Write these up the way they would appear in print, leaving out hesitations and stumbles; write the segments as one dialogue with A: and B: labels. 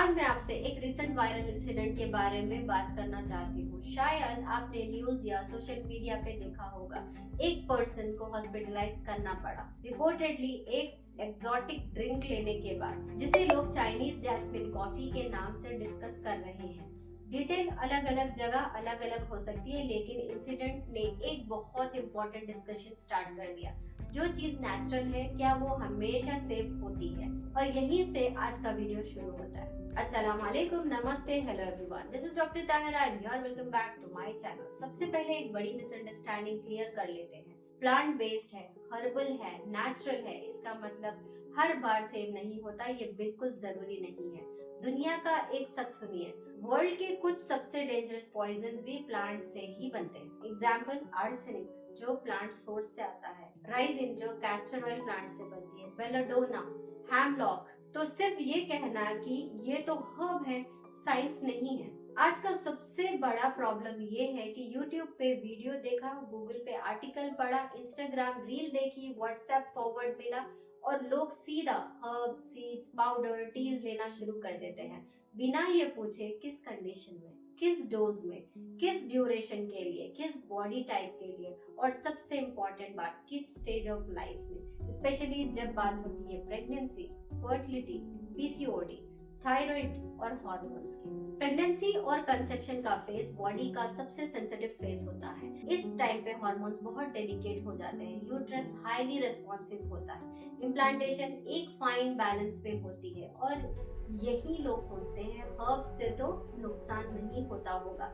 A: आज मैं आपसे एक रिसेंट वायरल इंसिडेंट के बारे में बात करना चाहती हूँ। शायद आपने न्यूज या सोशल मीडिया पे देखा होगा, एक पर्सन को हॉस्पिटलाइज करना पड़ा, रिपोर्टेडली एक एक्सोटिक ड्रिंक लेने के बाद, जिसे लोग चाइनीज जैस्मिन कॉफी के नाम से डिस्कस कर रहे हैं। डिटेल अलग अलग जगह अलग अलग हो सकती है, लेकिन इंसिडेंट ने एक बहुत इंपॉर्टेंट डिस्कशन स्टार्ट कर दिया। जो चीज नेचुरल है, क्या वो हमेशा सेफ होती है? और यहीं से आज का वीडियो शुरू होता है। अस्सलाम वालेकुम, नमस्ते, hello everyone, this is doctor Tahira and you are welcome back to my channel. सबसे पहले एक बड़ी मिसअंडरस्टैंडिंग क्लियर कर लेते हैं। प्लांट बेस्ड है, हर्बल है, नेचुरल है, इसका मतलब हर बार सेव नहीं होता, ये बिल्कुल जरूरी नहीं है। दुनिया का एक सच सुनिए, वर्ल्ड के कुछ सबसे डेंजरस पॉइजन भी प्लांट से ही बनते हैं। एग्जाम्पल, आर्सेनिक जो प्लांट सोर्स से आता है, राइजिन जो कैस्टर ऑयल प्लांट से बनती है, बेलाडोना, हैमलॉक। तो सिर्फ ये कहना कि ये तो हर्ब है, साइंस नहीं है। आज का सबसे बड़ा प्रॉब्लम ये है कि YouTube पे वीडियो देखा, गूगल पे आर्टिकल पढ़ा, इंस्टाग्राम रील देखी, व्हाट्सएप फॉरवर्ड मिला और लोग सीधा हर्ब, सीड्स, पाउडर, टीज लेना शुरू कर देते हैं, बिना ये पूछे किस कंडीशन में, किस डोज में, किस ड्यूरेशन के लिए, किस बॉडी टाइप के लिए, और सबसे इम्पोर्टेंट बात, किस स्टेज ऑफ लाइफ में। स्पेशली जब बात होती है प्रेगनेंसी, फर्टिलिटी, पीसीओडी, थायराइड और हार्मोन्स की। प्रेगनेंसी और कंसेप्शन का फेज बॉडी का सबसे सेंसिटिव फेज होता है। इस टाइम पे हार्मोन्स बहुत डेलिकेट हो जाते हैं, यूट्रस हाईली रेस्पॉन्सिव होता है, इम्प्लांटेशन एक फाइन बैलेंस पे होती है, और यही लोग सोचते हैं हर्ब्स से तो नुकसान नहीं होता होगा।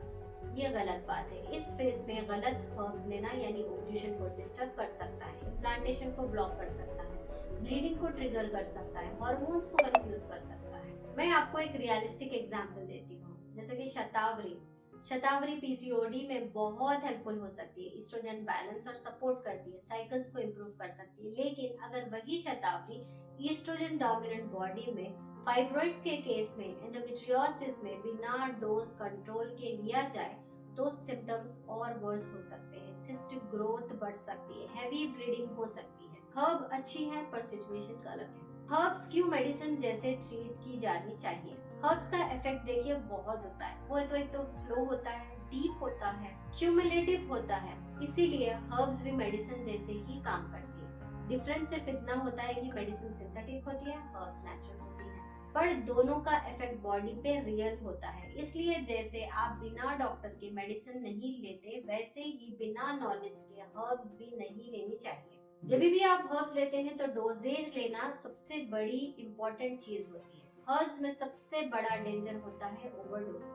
A: ये गलत बात है। इस फेज में गलत हर्ब्स लेना यानी ओव्यूलेशन को डिस्टर्ब कर सकता है, इम्प्लांटेशन को ब्लॉक कर सकता है, ब्लीडिंग को ट्रिगर कर सकता है, हार्मोन्स को कंफ्यूज कर सकता है। मैं आपको एक रियलिस्टिक एग्जांपल देती हूँ, जैसे कि शतावरी। शतावरी पीसीओडी में बहुत हेल्पफुल हो सकती है, ईस्ट्रोजन बैलेंस और सपोर्ट करती है, साइकिल्स को इम्प्रूव कर सकती है। लेकिन अगर वही शतावरी ईस्ट्रोजन डोमिनेंट बॉडी में, फाइब्रॉइड्स के केस में, एंडोमेट्रियोसिस में बिना डोज कंट्रोल के लिया जाए तो सिम्टम्स और वर्स हो सकते हैं, सिस्टिक ग्रोथ बढ़ सकती है, हैवी ब्लीडिंग हो सकती है। हर्ब अच्छी है पर सिचुएशन गलत है। हर्ब्स क्यों मेडिसिन जैसे ट्रीट की जानी चाहिए? हर्ब्स का इफेक्ट देखिए बहुत होता है, वो तो एक तो स्लो होता है, डीप होता है, क्यूमुलेटिव होता है, इसीलिए हर्ब्स भी मेडिसिन जैसे ही काम करती है। डिफरेंस सिर्फ इतना होता है कि मेडिसिन सिंथेटिक होती है, हर्ब्स नेचुरल होती है, पर दोनों का इफेक्ट बॉडी पे रियल होता है। इसलिए जैसे आप बिना डॉक्टर के मेडिसिन नहीं लेते, वैसे ही बिना नॉलेज के हर्ब्स भी नहीं लेनी चाहिए। जब भी आप हर्ब्स लेते हैं तो डोजेज लेना सबसे बड़ी इंपॉर्टेंट चीज होती है। हर्ब्स में सबसे बड़ा डेंजर होता है ओवरडोज,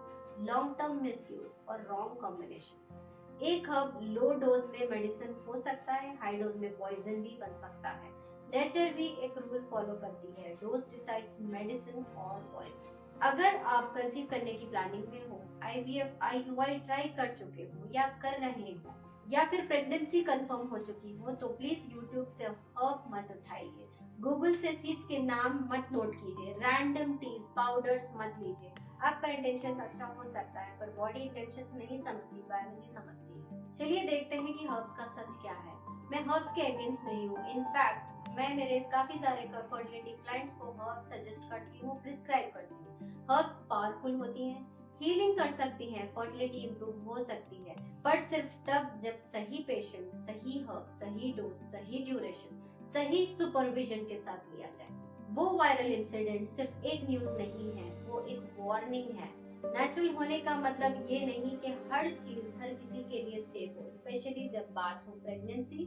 A: लॉन्ग टर्म मिसयूज और रॉन्ग कॉम्बिनेशंस। एक हर्ब लो डोज में मेडिसिन हो सकता है, हाई डोज में पॉइजन भी बन सकता है। नेचर भी एक रूल फॉलो करती है, डोज डिसाइड्स मेडिसिन और पॉइजन। अगर आप कंसीव करने की प्लानिंग में हो, आईवीएफ, आईयूआई ट्राई कर चुके हो या कर रहे हो, या फिर प्रेगनेंसी कंफर्म हो चुकी हो, तो प्लीज यूट्यूब से हर्ब मत उठाइए, गूगल से सीड्स के नाम मत नोट कीजिए, रैंडम टीज, पाउडर्स मत लीजिए। आपका इंटेंशन अच्छा हो सकता है, पर बॉडी इंटेंशंस नहीं समझती, बायोलॉजी समझती है। चलिए देखते हैं कि हर्ब्स का सच क्या है। मैं हर्ब्स के अगेंस्ट नहीं हूँ, इनफैक्ट मैं मेरे काफी सारे फर्टिलिटी क्लाइंट्स को हर्ब्स सजेस्ट करती हूँ, प्रिस्क्राइब करती हूँ। हर्ब्स पावरफुल होती हैं, हीलिंग कर सकती हैं, फर्टिलिटी इंप्रूव हो सकती है, पर सिर्फ तब जब सही पेशेंट, सही हर्ब, सही डोज, सही ड्यूरेशन, सही सुपरविजन के साथ लिया जाए। वो वायरल इंसिडेंट सिर्फ एक न्यूज नहीं है, वो एक वार्निंग है। नेचुरल होने का मतलब ये नहीं कि हर चीज हर किसी के लिए सेफ हो, स्पेशली जब बात हो प्रेगनेंसी,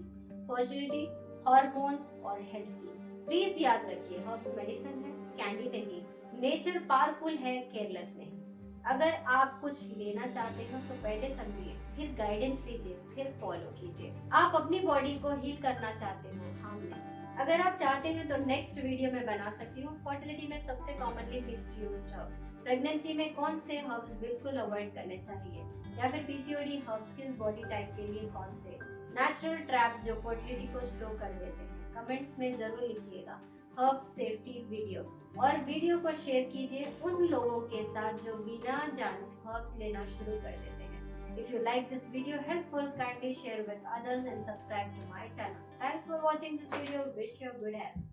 A: फर्टिलिटी, हार्मोन्स और हेल्थ की। प्लीज याद रखिए, हर्ब्स मेडिसिन है, कैंडी नहीं। नेचर पावरफुल है, केयरलेस नहीं। अगर आप कुछ लेना चाहते हो तो पहले समझिए, फिर गाइडेंस लीजिए, फिर फॉलो कीजिए। आप अपनी बॉडी को हील करना चाहते हो, हम नहीं। अगर आप चाहते हैं तो नेक्स्ट वीडियो में बना सकती हूँ फर्टिलिटी में सबसे कॉमनली मिसयूज्ड हर्ब, प्रेगनेंसी में कौन से हर्ब्स बिल्कुल अवॉइड करने चाहिए, या फिर पीसीओडी हर्ब्स किस बॉडी टाइप के लिए कौन से, नेचुरल ट्रैप्स जो फर्टिलिटी को स्लो कर देते हैं। कमेंट्स में जरूर लिखिएगा हर्ब सेफ्टी वीडियो, और वीडियो को शेयर कीजिए उन लोगों के साथ जो बिना जाने हर्ब्स लेना शुरू कर देते हैं। If you like this video helpful, kindly share with others and subscribe to my channel. Thanks for watching this video. Wish you good health.